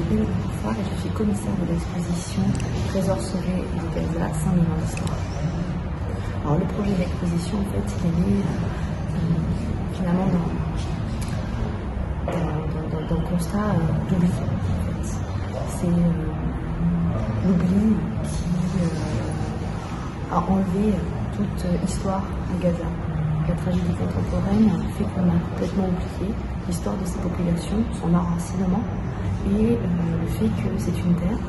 m'appelle Far et je suis commissaire de l'exposition Trésor sauvé de Gaza, 5000 ans d'histoire. Alors le projet d'exposition, en fait, il est né finalement dans le constat d'oubli. En fait. C'est l'oubli qui a enlevé toute histoire de Gaza. La tragédie contemporaine fait qu'on a complètement oublié l'histoire de ces populations, son enracinement et le fait que c'est une terre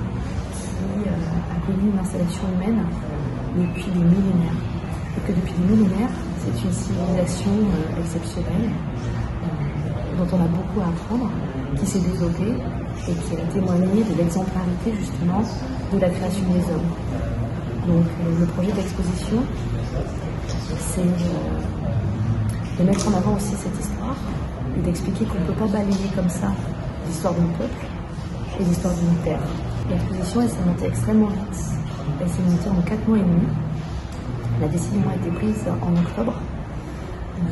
qui a connu une installation humaine depuis des millénaires. Et que depuis des millénaires, c'est une civilisation exceptionnelle dont on a beaucoup à apprendre, qui s'est développée et qui a témoigné de l'exemplarité justement de la création des hommes. Donc le projet d'exposition, c'est de mettre en avant aussi cette histoire et d'expliquer qu'on ne peut pas balayer comme ça l'histoire d'un peuple et l'histoire d'une terre. L'exposition, elle s'est montée extrêmement vite. Elle s'est montée en 4 mois et demi. La décision a été prise en octobre,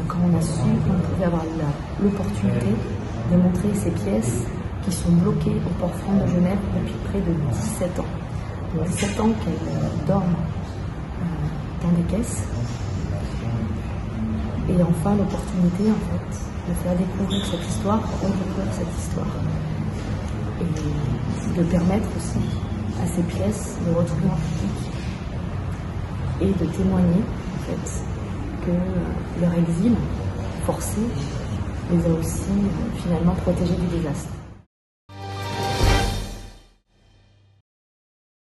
quand on a su qu'on pouvait avoir l'opportunité de montrer ces pièces qui sont bloquées au port franc de Genève depuis près de 17 ans. Donc 17 ans qu'elles dorment dans des caisses. Et enfin l'opportunité en fait de faire découvrir cette histoire, de découvrir cette histoire. Et de permettre aussi à ces pièces de retrouver un public et de témoigner en fait que leur exil forcé les a aussi finalement protégés du désastre.